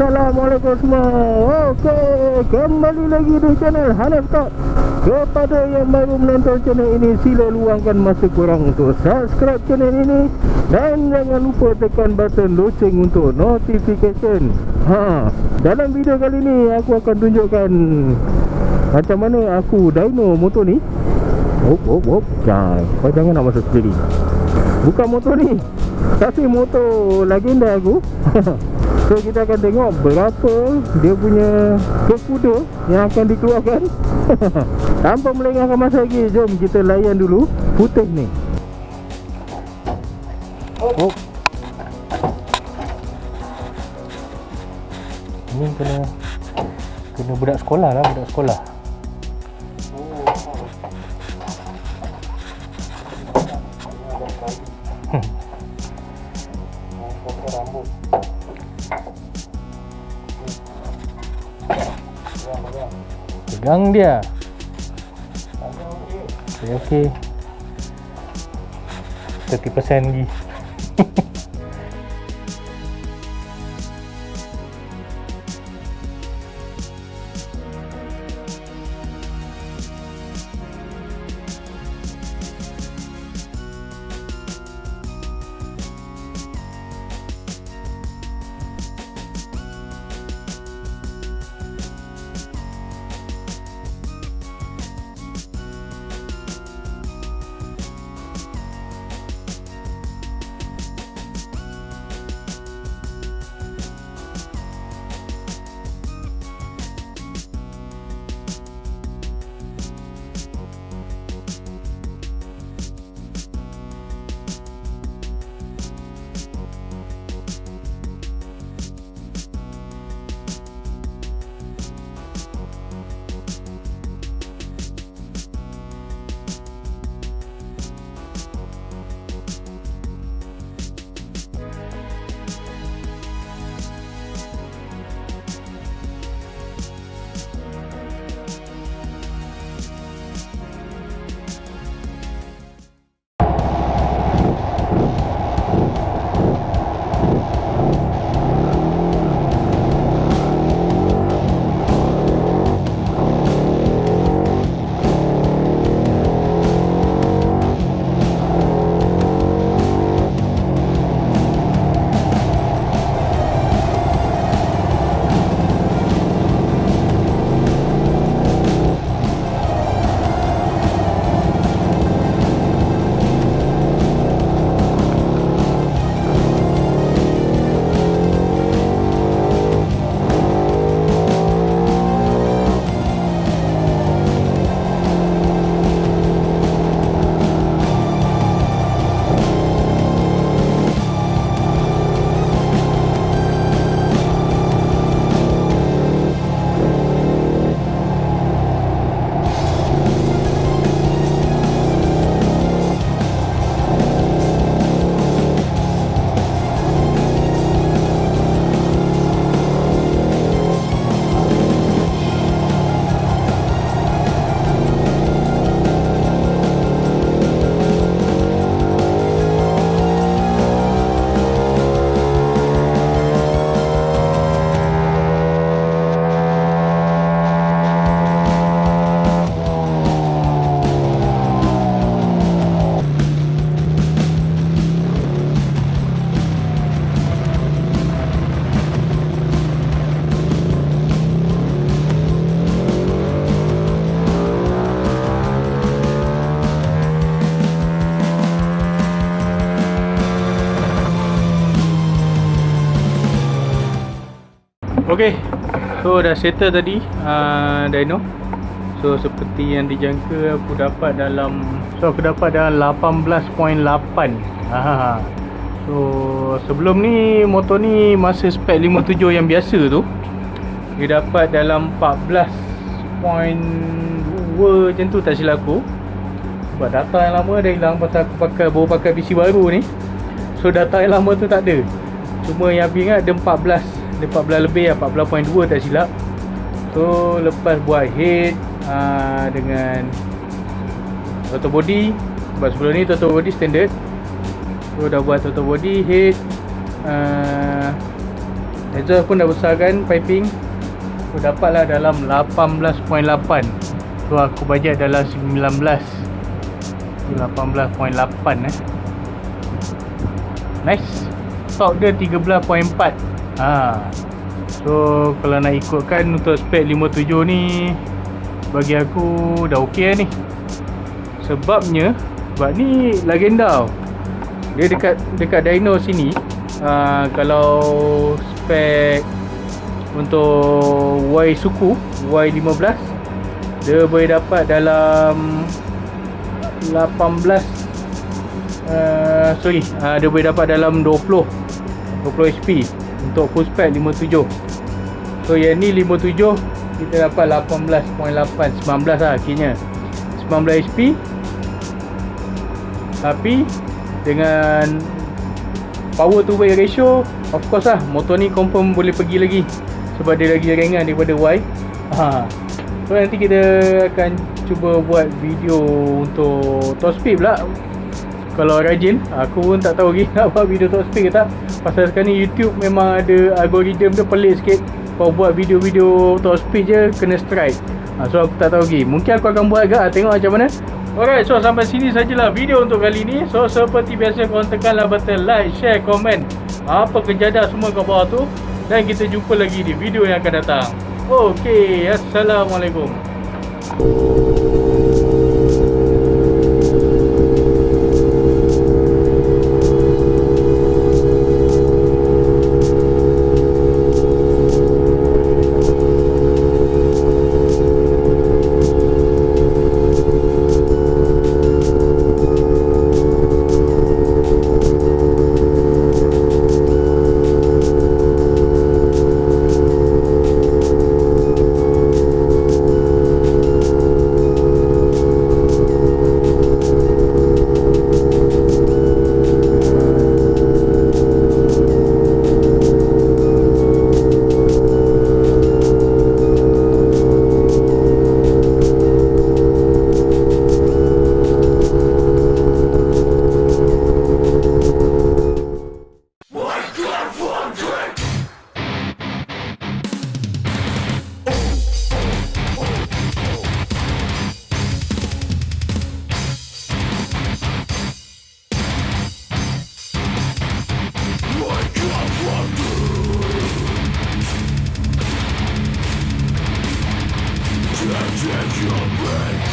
Assalamualaikum semua. Okey, kembali lagi di channel Hanif. Kepada yang baru menonton channel ini, sila luangkan masa korang untuk subscribe channel ini dan jangan lupa tekan button loceng untuk notification. Dalam video kali ni aku akan tunjukkan macam mana aku dyno motor ni. Kau jangan nak masuk sendiri. Bukan motor ni, tapi motor Lagenda aku. So kita akan tengok berapa dia punya kekuda yang akan dikeluarkan. Tanpa melengahkan masa lagi, jom kita layan dulu footage ni. Ini kena budak sekolah lah, budak sekolah. Pegang dia. Okey. 30% lagi. Okay, so dah settle tadi dyno. So seperti yang dijangka aku dapat dalam 18.8. So sebelum ni motor ni masa spek 57 yang biasa tu dia dapat dalam 14.2 macam tu tak silap aku. Sebab data yang lama dah hilang pasal aku baru pakai PC baru ni. So data yang lama tu tak ada. Cuma yang aku ingat ada 14 lebih lah, 14.2 tak silap. So lepas buat head dengan throttle body, sebab sebelum ni throttle body standard. So dah buat throttle body, head, exhaust pun dah besarkan piping. Aku dapatlah dalam 18.8. So aku bajet dalam 19. 18.8 Nice. Torque dia 13.4. So kalau nak ikutkan untuk spek 57 ni, bagi aku dah okey lah ni. Sebab ni Lagenda. Dia dekat dyno sini. Kalau spek untuk Y suku Y15, dia boleh dapat dalam 18 dia boleh dapat dalam 20 HP untuk full spec 57. So yang ni 57 kita dapat 18.8, 19 lah akhirnya, 19 HP. Tapi dengan power to weight ratio, of course lah, motor ni confirm boleh pergi lagi sebab dia lagi ringan daripada Y. So nanti kita akan cuba buat video untuk top speed pula. Kalau rajin, aku pun tak tahu lagi nak buat video top speed ke tak. Pasal sekarang ni YouTube memang ada algoritma dia pelik sikit. Kalau buat video-video top speed je kena strike. So aku tak tahu lagi. Mungkin aku akan buat agak, tengok macam mana. Alright, so sampai sini sajalah video untuk kali ni. So seperti biasa, korang tekanlah button like, share, komen apa kejadah semua kat bawah tu. Dan kita jumpa lagi di video yang akan datang. Okay, Assalamualaikum. Take your breath.